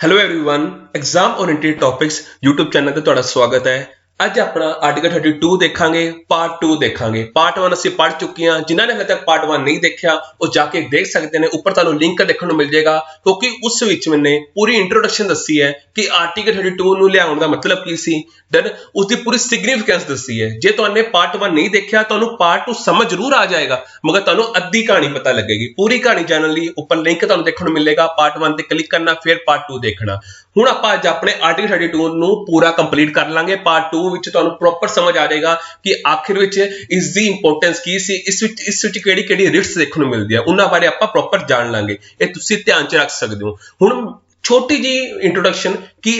Hello everyone exam oriented topics YouTube channel ਤੇ ਤੁਹਾਡਾ ਸਵਾਗਤ ਹੈ। ਅੱਜ ਆਪਣਾ ਆਰਟੀਕਲ 32 ਦੇਖਾਂਗੇ, ਪਾਰਟ 2 ਦੇਖਾਂਗੇ। ਪਾਰਟ 1 ਅਸੀਂ ਪੜ੍ਹ ਚੁੱਕੇ ਹਾਂ। ਜਿਨ੍ਹਾਂ ਨੇ ਹਲੇ ਤੱਕ ਪਾਰਟ 1 ਨਹੀਂ ਦੇਖਿਆ ਉਹ ਜਾ ਕੇ ਦੇਖ ਸਕਦੇ ਨੇ। ਉੱਪਰ ਤੁਹਾਨੂੰ ਲਿੰਕ ਦੇਖਣ ਨੂੰ ਮਿਲ ਜਾਏਗਾ ਕਿਉਂਕਿ ਉਸ ਵਿੱਚ ਮੈंने ਪੂਰੀ ਇੰਟਰੋਡਕਸ਼ਨ ਦੱਸੀ ਹੈ ਕਿ ਆਰਟੀਕਲ 32 ਨੂੰ ਲਿਆਉਣ ਦਾ ਮਤਲਬ ਕੀ ਸੀ, ਦੈਨ ਉਸ ਦੀ ਪੂਰੀ ਸਿਗਨੀਫੀਕੈਂਸ ਦੱਸੀ ਹੈ। ਜੇ ਤੁਹਾਨੇ ਪਾर्ट 1 नहीं देखा ਤੁਹਾਨੂੰ पार्ट 2 समझ जरूर आ जाएगा मगर ਤੁਹਾਨੂੰ ਅੱਧੀ ਕਹਾਣੀ ਪਤਾ ਲੱਗੇਗੀ। पूरी कहानी जानने ਲਈ ਉੱਪਰ ਲਿੰਕ ਤੁਹਾਨੂੰ ਦੇਖਣ ਨੂੰ ਮਿਲੇਗਾ। पार्ट 1 ਤੇ ਕਲਿੱਕ ਕਰਨਾ, ਫਿਰ पार्ट 2 ਦੇਖਣਾ। ਹੁਣ ਆਪਾਂ ਅੱਜ ਆਪਣੇ ਆਰਟੀਕਲ 32 ਨੂੰ ਪੂਰਾ ਕੰਪਲੀਟ ਕਰ ਲਾਂਗੇ। ਪਾर्ट 2 ਵਿੱਚ ਤੁਹਾਨੂੰ ਪ੍ਰੋਪਰ ਸਮਝ ਆ ਜਾਏਗਾ ਕਿ ਆਖਿਰ ਵਿੱਚ ਇਸ ਦੀ ਇੰਪੋਰਟੈਂਸ ਕੀ ਸੀ, ਇਸ ਵਿੱਚ ਕਿਹੜੀ ਰਿਟਸ ਦੇਖਣ ਨੂੰ ਮਿਲਦੀ ਆ, ਉਹਨਾਂ ਬਾਰੇ ਆਪਾਂ ਪ੍ਰੋਪਰ ਜਾਣ ਲਾਂਗੇ। ਇਹ ਤੁਸੀਂ ਧਿਆਨ 'ਚ ਰੱਖ ਸਕਦੇ ਹੋ। ਹੁਣ ਛੋਟੀ ਜੀ ਇੰਟਰੋਡਕਸ਼ਨ ਕਿ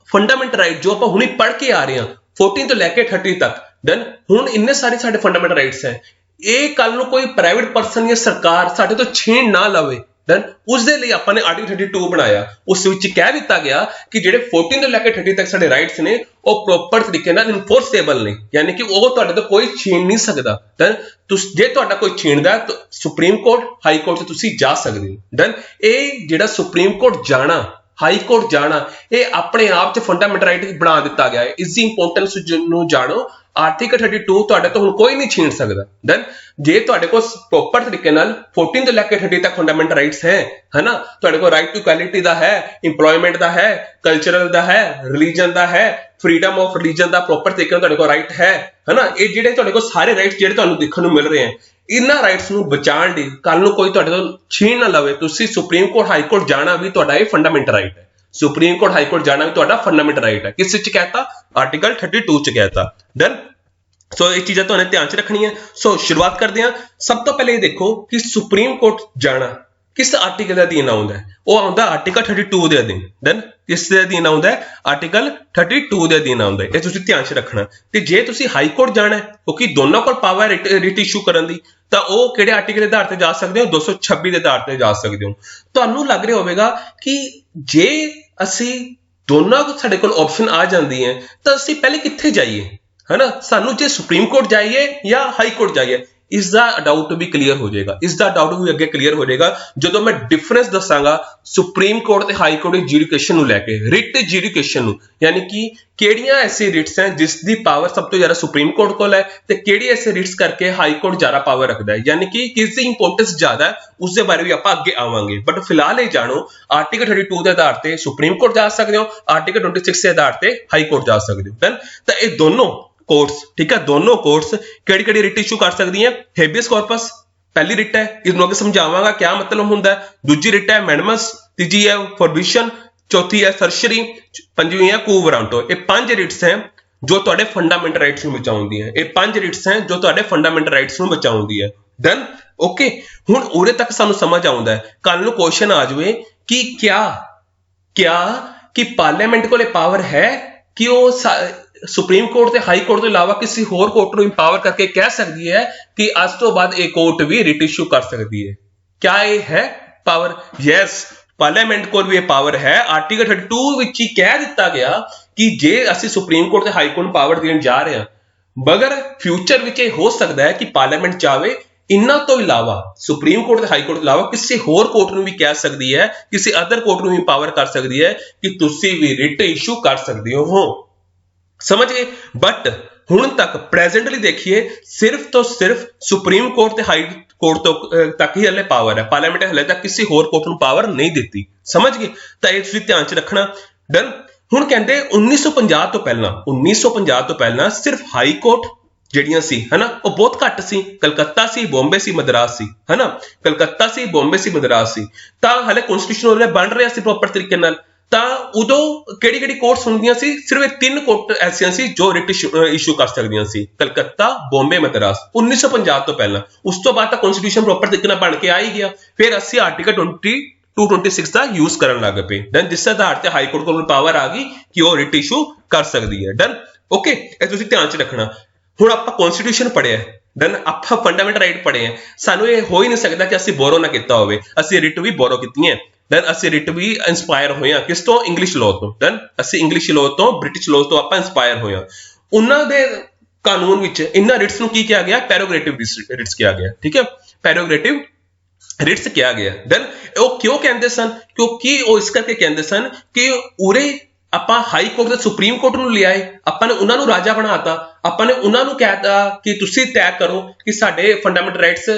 ਫੰਡਾਮੈਂਟਲ ਰਾਈਟ ਜੋ ਆਪਾਂ ਹੁਣੇ ਪੜ੍ਹ ਕੇ ਆ ਰਹੇ ਹਾਂ 14 ਤੋਂ ਲੈ ਕੇ 30 ਤੱਕ, ਦੈਨ ਹੁਣ ਇੰਨੇ ਸਾਰੇ ਸਾਡੇ ਫੰਡਾਮੈਂਟਲ ਰਾਈਟਸ ਹੈ। ਇਹ ਕੱਲ ਨੂੰ ਕੋਈ ਪ੍ਰਾਈਵੇਟ ਪਰਸਨ ਜਾਂ ਸਰਕਾਰ ਸਾਡੇ ਤੋਂ ਛੀਨ ਨਾ ਲਵੇ, ਦੈਨ ਉਸ ਦੇ ਲਈ ਆਪਾਂ ਨੇ ਆਰਟੀਕਲ 32 ਬਣਾਇਆ। ਉਸ ਵਿੱਚ ਕਹਿ ਦਿੱਤਾ ਗਿਆ ਕਿ ਜਿਹੜੇ 14 ਤੋਂ ਲੈ ਕੇ 30 ਤੱਕ ਸਾਡੇ ਰਾਈਟਸ ਨੇ ਉਹ ਪ੍ਰੋਪਰ ਤਰੀਕੇ ਨਾਲ ਇਨਫੋਰਸੇਬਲ ਨੇ, ਯਾਨੀ ਕਿ ਉਹ ਤੁਹਾਡੇ ਤੋਂ ਕੋਈ ਛੀਨ ਨਹੀਂ ਸਕਦਾ। ਦੈਨ ਜੇ ਤੁਹਾਡਾ ਕੋਈ ਛੀਨਦਾ ਤਾਂ ਸੁਪਰੀਮ ਕੋਰਟ, ਹਾਈ ਕੋਰਟ 'ਚ ਤੁਸੀਂ ਜਾ ਸਕਦੇ ਹੋ। ਦੈਨ ਇਹ ਜਿਹੜਾ ਸੁਪਰੀਮ ਕੋਰਟ ਜਾਣਾ, ਹਾਈ ਕੋਰਟ ਜਾਣਾ, ਇਹ ਆਪਣੇ ਆਪ 'ਚ ਫੰਡਾਮੈਂਟਲ ਰਾਈਟ ਬਣਾ ਦਿੱਤਾ ਗਿਆ ਹੈ। ਇਸ ਦੀ ਇੰਪੋਰਟੈਂਸ ਨੂੰ ਜਾਣੋ। ਆਰਟੀਕਲ 32 ਤੁਹਾਡੇ ਤੋਂ ਹੁਣ ਕੋਈ ਨਹੀਂ ਛੀਨ ਸਕਦਾ। ਦੈਨ ਜੇ ਤੁਹਾਡੇ ਕੋਲ ਪ੍ਰੋਪਰ ਤਰੀਕੇ ਨਾਲ 14 ਤੋਂ ਲੈ ਕੇ 30 ਤੱਕ ਫੰਡਾਮੈਂਟਲ ਰਾਈਟਸ ਹੈ ਨਾ, ਤੁਹਾਡੇ ਕੋਲ ਰਾਈਟ ਟੂ ਇਕੁਐਲਿਟੀ ਦਾ ਹੈ, ਇੰਪਲੋਇਮੈਂਟ ਦਾ ਹੈ, ਕਲਚਰਲ ਦਾ ਹੈ, ਰਿਲੀਜਨ ਦਾ ਹੈ, freedom of religion the proper ਤਰੀਕੇ ਨਾਲ ਤੁਹਾਡੇ ਕੋਲ ਰਾਈਟ ਹੈ ਨਾ। ਇਹ ਜਿਹੜੇ ਤੁਹਾਡੇ ਕੋਲ ਸਾਰੇ ਰਾਈਟਸ ਜਿਹੜੇ ਤੁਹਾਨੂੰ ਦੇਖਣ ਨੂੰ ਮਿਲ ਰਹੇ ਹਨ, ਇਹਨਾਂ ਰਾਈਟਸ ਨੂੰ ਬਚਾਉਣ ਲਈ ਕੱਲ ਨੂੰ ਕੋਈ ਤੁਹਾਡੇ ਤੋਂ ਛੀਨ ਨਾ ਲਵੇ, ਤੁਸੀਂ ਸੁਪਰੀਮ ਕੋਰਟ, ਹਾਈ ਕੋਰਟ ਜਾਣਾ ਵੀ ਤੁਹਾਡਾ ਇਹ ਫੰਡਾਮੈਂਟਲ ਰਾਈਟ ਹੈ। ਸੁਪਰੀਮ ਕੋਰਟ, ਹਾਈ ਕੋਰਟ ਜਾਣਾ ਵੀ ਤੁਹਾਡਾ ਫੰਡਾਮੈਂਟਲ ਰਾਈਟ ਹੈ। ਕਿਸ ਵਿੱਚ ਕਹਿਤਾ? ਆਰਟੀਕਲ 32 ਚ ਕਹਿਤਾ। ਦੈਨ ਸੋ ਇਹ ਚੀਜ਼ਾਂ ਤੁਹਾਨੂੰ ਧਿਆਨ 'ਚ ਰੱਖਣੀਆਂ। ਸੋ ਸ਼ੁਰੂਆਤ ਕਰਦੇ ਹਾਂ। ਸਭ ਤੋਂ ਪਹਿਲੇ ਇਹ ਦੇਖੋ ਕਿ ਸੁਪਰੀਮ ਕੋਰਟ ਜਾਣਾ ਕਿਸ ਆਰਟੀਕਲ ਦੇ ਅਧੀਨ ਆਉਂਦਾ ਹੈ। ਉਹ ਆਉਂਦਾ ਆਰਟੀਕਲ 32 ਦੇ ਅਧੀਨ। ਦੈਨ ਕਿਸ ਦੇ ਅਧੀਨ ਆਉਂਦਾ ਹੈ? ਆਰਟੀਕਲ 32 ਦੇ ਅਧੀਨ ਆਉਂਦਾ ਹੈ। ਇਹ ਤੁਸੀਂ ਧਿਆਨ 'ਚ ਰੱਖਣਾ। ਤੇ ਜੇ ਤੁਸੀਂ ਹਾਈ ਕੋਰਟ ਜਾਣਾ ਹੈ ਕਿਉਂਕਿ ਦੋਨੋਂ ਕੋਲ ਪਾਵਰ ਰਿਟ ਇਸ਼ੂ ਕਰਨ ਦੀ, ਤਾਂ ਉਹ ਕਿਹੜੇ ਆਰਟੀਕਲ ਦੇ ਆਧਾਰ ਤੇ ਜਾ ਸਕਦੇ ਹੋ? 226 ਦੇ ਆਧਾਰ ਤੇ ਜਾ ਸਕਦੇ ਹੋ। ਤੁਹਾਨੂੰ ਲੱਗ ਰਿਹਾ ਹੋਵੇਗਾ ਕਿ ਜੇ ਅਸੀਂ ਦੋਨਾਂ ਸਾਡੇ ਕੋਲ ਆਪਸ਼ਨ ਆ ਜਾਂਦੀ ਹੈ ਤਾਂ ਅਸੀਂ ਪਹਿਲੇ ਕਿੱਥੇ ਜਾਈਏ, है ना? सानू जे सुप्रीम कोर्ट जाइए या हाई कोर्ट जाइए, इसका डाउट भी क्लीयर हो जाएगा। इसका डाउट भी अगे क्लीयर हो जाएगा जो मैं डिफरेंस दसांगा सुप्रीम कोर्ट ते हाई कोर्ट एजुकेशन लैके रिट एजुकेशन, यानी कि किहड़ियां ऐसी रिट्स हैं जिस दी पावर सब तो ज्यादा सुप्रीम कोर्ट कोल है ते किहड़ी ऐसे रिट्स करके हाई कोर्ट ज्यादा पावर रखता है, यानी कि किस दी इंपोर्टेंस ज्यादा है, उसके बारे भी आपां अगे आवांगे। बट फिलहाल ये जानो आर्टिकल 32 के आधार ते सुप्रीम कोर्ट जा सकते हो, आर्टिकल 26 के आधार ते हाई कोर्ट जा सकते हो। देन तो ये दोनों कोर्ट्स, ठीक है, दोनों कोर्ट्स केड़ी रिट इशू कर सकती हैं? हेबियस कॉर्पस पहली रिट है, इसमें आगे समझावांगा क्या मतलब होंदा है। दूजी रिट है मैंडमस, तीजी है फोरबिशन, चौथी है सर्शरी, पंजवीं है कू वारंटो। ये 5 रिट्स हैं जो तुहाडे फंडामेंटल राइट्स नूं बचाउंदी है। ये 5 रिट्स हैं जो तुहाडे फंडामेंटल राइट्स नूं बचाउंदी है। Done, okay. हुण उरे तक सानूं समझ आउंदा है। कल नूं क्वेश्चन आ जावे कि क्या कि पार्लीमेंट कोले पावर है कि वो सुप्रीम कोर्ट ते हाई कोर्ट तो इलावा किसी होर कोर्ट को इंपावर करके कह सकती है कि आज तो बाद एक कोर्ट भी रिट इशू कर सकती है। क्या ये है पावर? यस, पार्लियामेंट को भी ये पावर है। आर्टिकल 32 विच ही कह दिता गया कि जे असि सुप्रीम कोर्ट ते हाई कोर्ट पावर देण जा रहे हैं, मगर फ्यूचर विच ये हो सकता है कि पार्लियामेंट चाहे इन्हां तो इलावा सुप्रीम कोर्ट ते हाई कोर्ट तो इलावा किसी होर कोर्ट नूं भी कह सकती है, किसी अदर कोर्ट नूं भी पावर कर सकती है कि तुसी भी रिट इशू कर सकते हो। समझ गए? बट हुण तक प्रेजेंटली देखिए सिर्फ तो सिर्फ सुप्रीम कोर्ट ते हाई कोर्ट तक ही हले पावर है। पार्लियामेंट हले तक किसी होर कोर्ट नूं पावर नहीं दिती। समझ गए? तो ये तुसीं ध्यान च रखना। डन। हुण कहंदे 1950 तो पहला सिर्फ हाई कोर्ट ਜਿਹੜੀਆਂ ਸੀ, है ना, ਉਹ ਬਹੁਤ ਘੱਟ ਸੀ। ਕਲਕੱਤਾ ਸੀ, ਬੰਬੇ ਸੀ, ਮਦਰਾਸ ਸੀ, है ना, ਕਲਕੱਤਾ ਸੀ, ਬੰਬੇ ਸੀ, ਮਦਰਾਸ ਸੀ। ਤਾਂ ਹਲੇ ਕਨਸਟੀਟਿਊਸ਼ਨ ਉਹਦੇ ਬਣ ਰਿਹਾ ਸੀ ਪ੍ਰੋਪਰ ਤਰੀਕੇ ਨਾਲ। ਤਾਂ ਉਦੋਂ ਕਿਹੜੀ ਕੋਰਟਸ ਹੁੰਦੀਆਂ ਸੀ? ਸਿਰਫ ਇਹ 3 ਕੋਰਟ ਐਸੀਆਂ ਸੀ ਜੋ ਰਿਟ ਇਸ਼ੂ ਕਰ ਸਕਦੀਆਂ ਸੀ, ਕਲਕੱਤਾ, ਬੰਬੇ, ਮਦਰਾਸ। 1950 ਤੋਂ ਪਹਿਲਾਂ। ਉਸ ਤੋਂ ਬਾਅਦ ਤਾਂ ਕਨਸਟੀਟਿਊਸ਼ਨ ਪ੍ਰੋਪਰ ਤਰੀਕੇ ਨਾਲ ਬਣ ਕੇ ਆ ਹੀ ਗਿਆ। ਫਿਰ ਅਸੀਂ ਆਰਟੀਕਲ 226 ਦਾ ਯੂਜ਼ ਕਰਨ ਲੱਗ ਪਏ। ਦੈਨ ਜਿਸ ਆਧਾਰ ਤੇ ਹਾਈ ਕੋਰਟ ਕੋਲ ਪਾਵਰ ਆ ਗਈ ਕਿ ਉਹ ਰਿਟ ਇਸ਼ੂ ਕਰ ਸਕਦੀ ਹੈ। Done, okay. ਇਹ ਤੁਸੀਂ ਧਿਆਨ 'ਚ ਰੱਖਣਾ। ਹੁਣ ਆਪਾਂ ਕਨਸਟੀਟਿਊਸ਼ਨ ਪੜ੍ਹਿਆ, ਦੈਨ ਆਪਾਂ ਫੰਡਾਮੈਂਟਲ ਰਾਈਟ ਪੜ੍ਹੇ ਆ। ਸਾਨੂੰ ਇਹ ਹੋ ਹੀ ਨਹੀਂ ਸਕਦਾ ਕਿ ਅਸੀਂ ਬੋਰੋ ਨਾ ਕੀਤਾ ਹੋਵੇ। ਅਸੀਂ ਰਿਟ ਵੀ ਬੋਰੋ ਕੀਤੀਆਂ। ਦੈਨ ਅਸੀਂ ਰਿਟ ਵੀ ਇੰਸਪਾਇਰ ਹੋਏ ਆ ਕਿਸ ਤੋਂ? ਇੰਗਲਿਸ਼ ਲਾਅ ਤੋਂ। ਦੈਨ ਅਸੀਂ ਇੰਗਲਿਸ਼ ਲਾਅ ਤੋਂ, ਬ੍ਰਿਟਿਸ਼ ਲਾਅ ਤੋਂ ਆਪਾਂ ਇੰਸਪਾਇਰ ਹੋਏ ਆ। ਉਹਨਾਂ ਦੇ ਕਾਨੂੰਨ ਵਿੱਚ ਇਹਨਾਂ ਰਿਟਸ ਨੂੰ ਕੀ ਕਿਹਾ ਗਿਆ? ਪੈਰੋਗੇਟਿਵ ਰਿਟਸ ਕਿਹਾ ਗਿਆ। ਠੀਕ ਹੈ, ਪੈਰੋਗੇਟਿਵ ਰਿਟਸ ਕਿਹਾ ਗਿਆ। ਦੈਨ ਉਹ ਕਿਉਂ ਕਹਿੰਦੇ ਸਨ? ਕਿਉਂਕਿ ਉਹ ਇਸ ਕਰਕੇ ਕਹਿੰਦੇ ਸਨ ਕਿ ਉਰੇ ਆਪਾਂ ਹਾਈ ਕੋਰਟ ਤੇ ਸੁਪਰੀਮ ਕੋਰਟ ਨੂੰ ਲਿਆਏ, ਆਪਾਂ ਨੇ ਉਹਨਾਂ ਨੂੰ ਰਾਜਾ ਬਣਾਤਾ, ਆਪਾਂ ਨੇ ਉਹਨਾਂ ਨੂੰ ਕਹਿਤਾ ਕਿ ਤੁਸੀਂ ਤੈਅ ਕਰੋ ਕਿ ਸਾਡੇ ਫੰਡਾਮੈਂਟਲ ਰਾਈਟਸ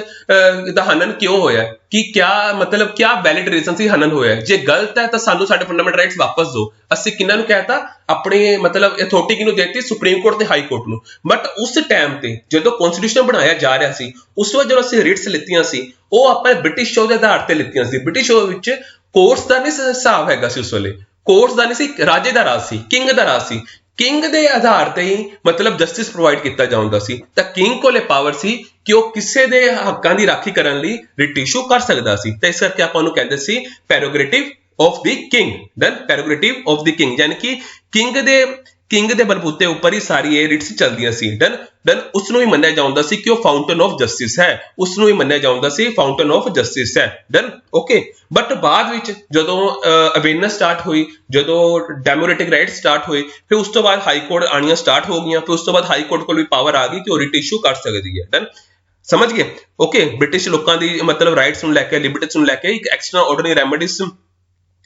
ਦਾ ਹਨਨ ਕਿਉਂ ਹੋਇਆ, ਕਿ ਕਿਆ ਮਤਲਬ ਕਿਆ ਵੈਲਿਡ ਰੀਜ਼ਨ ਸੀ ਹਨਨ ਹੋਇਆ। ਜੇ ਗਲਤ ਹੈ ਤਾਂ ਸਾਨੂੰ ਸਾਡੇ ਫੰਡਾਮੈਂਟਲ ਰਾਈਟਸ ਵਾਪਸ ਦਿਓ। ਅਸੀਂ ਕਿਹਨਾਂ ਨੂੰ ਕਹਿਤਾ? ਆਪਣੀ ਮਤਲਬ ਅਥਾਰਟੀ ਕਿਹਨੂੰ ਦੇਤੀ? ਸੁਪਰੀਮ ਕੋਰਟ ਤੇ ਹਾਈ ਕੋਰਟ ਨੂੰ। ਬਟ ਉਸ ਟਾਈਮ ਤੇ ਜਦੋਂ ਕਨਸਟੀਟਿਊਸ਼ਨ ਬਣਾਇਆ ਜਾ ਰਿਹਾ ਸੀ, ਉਸ ਵਕਤ ਜਦੋਂ ਅਸੀਂ ਰਿਟਸ ਲਿੱਤੀਆਂ ਸੀ ਉਹ ਆਪਾਂ ਬ੍ਰਿਟਿਸ਼ ਸ਼ੋ ਦੇ ਆਧਾਰ ਤੇ ਲਿੱਤੀਆਂ ਸੀ। ਬ੍ਰਿਟਿਸ਼ ਸ਼ੋ ਵਿੱਚ ਕੋਰਟਸ ਦਾ ਨਹੀਂ ਹਿਸਾਬ ਹੈਗਾ ਸੀ ਉਸ ਵੇਲੇ, ਕੋਰਟਸ ਦਾ ਨਹੀਂ ਸੀ, ਰਾਜੇ ਦਾ ਰਾਜ ਸੀ, ਕਿੰਗ ਦਾ ਰਾਜ ਸੀ। ਕਿੰਗ ਦੇ ਆਧਾਰ ਤੇ ਹੀ ਮਤਲਬ ਜਸਟਿਸ ਪ੍ਰੋਵਾਈਡ ਕੀਤਾ ਜਾਂਦਾ ਸੀ। ਤਾਂ ਕਿੰਗ ਕੋਲੇ ਪਾਵਰ ਸੀ ਕਿ ਉਹ ਕਿਸੇ ਦੇ ਹੱਕਾਂ ਦੀ ਰਾਖੀ ਕਰਨ ਲਈ ਰਿਟ ਇਸ਼ੂ ਕਰ ਸਕਦਾ ਸੀ। ਤਾਂ ਇਸ ਕਰਕੇ ਆਪਾਂ ਉਹਨੂੰ ਕਹਿੰਦੇ ਸੀ prerogative of the king. Then prerogative of the king, ਯਾਨੀ ਕਿ ਕਿੰਗ ਦੇ ਬਲਬੂਤੇ ਉੱਪਰ ਹੀ ਸਾਰੀ ਇਹ ਰਿਟਸ ਚੱਲਦੀਆਂ ਸੀ। ਦੈਨ ਉਸ ਨੂੰ ਹੀ ਮੰਨਿਆ ਜਾਂਦਾ ਸੀ ਕਿ ਉਹ ਫਾਊਂਟਨ ਆਫ ਜਸਟਿਸ ਹੈ, ਉਸ ਨੂੰ ਹੀ ਮੰਨਿਆ ਜਾਂਦਾ ਸੀ ਫਾਊਂਟਨ ਆਫ ਜਸਟਿਸ ਹੈ। ਦੈਨ ਓਕੇ, ਬਟ ਬਾਅਦ ਵਿੱਚ ਜਦੋਂ ਅਵੇਅਰਨੈਸ ਸਟਾਰਟ ਹੋਈ, ਜਦੋਂ ਡੈਮੋਕ੍ਰੈਟਿਕ ਰਾਈਟ ਸਟਾਰਟ ਹੋਏ, ਫਿਰ ਉਸ ਤੋਂ ਬਾਅਦ ਹਾਈ ਕੋਰਟ ਆਣੀਆਂ ਸਟਾਰਟ ਹੋ ਗਈਆਂ। ਫਿਰ ਉਸ ਤੋਂ ਬਾਅਦ ਹਾਈ ਕੋਰਟ ਕੋਲ ਵੀ ਪਾਵਰ ਆ ਗਈ ਕਿ ਉਹ ਰਿਟ ਇਸ਼ੂ ਕਰ ਸਕਦੀ ਹੈ। ਦੈਨ ਸਮਝ ਗਏ? ਓਕੇ, ਬ੍ਰਿਟਿਸ਼ ਲੋਕਾਂ ਦੀ ਮਤਲਬ ਰਾਈਟਸ ਨੂੰ ਲੈ ਕੇ, ਲਿਬਰਟੀਜ਼ ਨੂੰ ਲੈ ਕੇ ਇੱਕ ਐਕਸਟਰਾ ਆਰਡੀਨਰੀ ਰੈਮਡੀਜ਼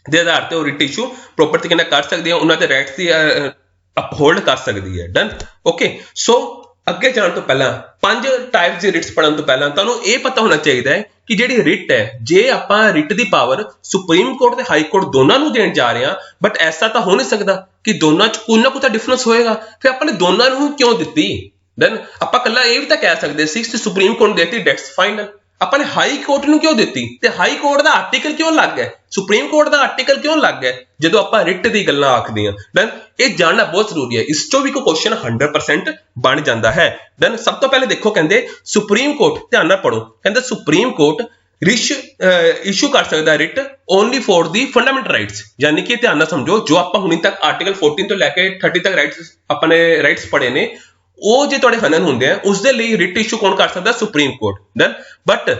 ਦੇ ਆਧਾਰ ਤੇ ਉਹ ਰਿਟ ਇਸ਼ੂ ਪ੍ਰੋਪਰ ਤਰੀਕੇ ਨਾਲ ਕਰ ਸਕਦੀ ਹੈ, ਉਹਨਾਂ ਦੇ ਰਾਈਟਸ ਦੀ ਅਪਹੋਲਡ ਕਰ ਸਕਦੀ ਹੈ। Done okay. ਸੋ ਅੱਗੇ ਜਾਣ ਤੋਂ ਪਹਿਲਾਂ 5 ਟਾਈਪਸ ਦੀ ਰਿਟਸ ਪੜਨ ਤੋਂ ਪਹਿਲਾਂ ਤੁਹਾਨੂੰ ਇਹ ਪਤਾ ਹੋਣਾ ਚਾਹੀਦਾ ਹੈ ਕਿ ਜਿਹੜੀ ਰਿਟ ਹੈ, ਜੇ ਆਪਾਂ ਰਿਟ ਦੀ ਪਾਵਰ ਸੁਪਰੀਮ ਕੋਰਟ ਤੇ ਹਾਈ ਕੋਰਟ ਦੋਨਾਂ ਨੂੰ ਦੇਣ ਜਾ ਰਹੇ ਹਾਂ, ਬਟ ਐਸਾ ਤਾਂ ਹੋ ਨਹੀਂ ਸਕਦਾ ਕਿ ਦੋਨਾਂ ਚ ਕੋਈ ਨਾ ਕੋਈ ਤਾਂ ਡਿਫਰੈਂਸ ਹੋਏਗਾ। ਫਿਰ ਆਪਾਂ ਨੇ ਦੋਨਾਂ ਨੂੰ ਕਿਉਂ ਦਿੱਤੀ? ਦੈਨ ਆਪਾਂ ਕੱਲਾ ਇਹ ਵੀ ਤਾਂ ਕਹਿ ਸਕਦੇ ਸੀ ਕਿ ਸੁਪਰੀਮ ਕੋਰਟ ਦੇਤੀ, ਦੈਟਸ ਫਾਈਨਲ। ਆਪਾਂ ਨੇ ਹਾਈ ਕੋਰਟ ਨੂੰ ਕਿਉਂ ਦਿੱਤੀ ਤੇ ਹਾਈ ਕੋਰਟ ਦਾ ਆਰਟੀਕਲ ਕਿਉਂ ਲੱਗ ਗਿਆ, ਸੁਪਰੀਮ ਕੋਰਟ ਦਾ ਆਰਟੀਕਲ ਕਿਉਂ ਲੱਗ ਗਿਆ ਜਦੋਂ ਆਪਾਂ ਰਿਟ ਦੀ ਗੱਲਾਂ ਆਖਦੇ ਹਾਂ? ਦੈਨ ਇਹ ਜਾਣਨਾ ਬਹੁਤ ਜ਼ਰੂਰੀ ਹੈ। ਇਸ ਤੋਂ ਵੀ ਕੋਈ ਕੁਐਸਚਨ 100% ਬਣ ਜਾਂਦਾ ਹੈ। ਦੈਨ ਸਭ ਤੋਂ ਪਹਿਲੇ ਦੇਖੋ, ਕਹਿੰਦੇ ਸੁਪਰੀਮ ਕੋਰਟ, ਧਿਆਨ ਨਾਲ ਪੜੋ, ਕਹਿੰਦੇ ਸੁਪਰੀਮ ਕੋਰਟ ਇਸ਼ੂ ਕਰ ਸਕਦਾ writ only for the fundamental rights, ਯਾਨੀ ਕਿ ਧਿਆਨ ਨਾਲ ਸਮਝੋ, ਜੋ ਆਪਾਂ ਹੁਣੀ ਤੱਕ ਆਰਟੀਕਲ 14 ਤੋਂ ਲੈ ਕੇ 30 ਤੱਕ ਰਾਈਟਸ ਆਪਾਂ ਨੇ ਰਾਈਟਸ ਪੜ੍ਹੇ ਨੇ, ਉਹ ਜੇ ਤੁਹਾਡੇ ਹਨਨ ਹੁੰਦੇ ਆ ਉਸ ਦੇ ਲਈ ਰਿਟ ਇਸ਼ੂ ਕੌਣ ਕਰ ਸਕਦਾ? Supreme Court. Then but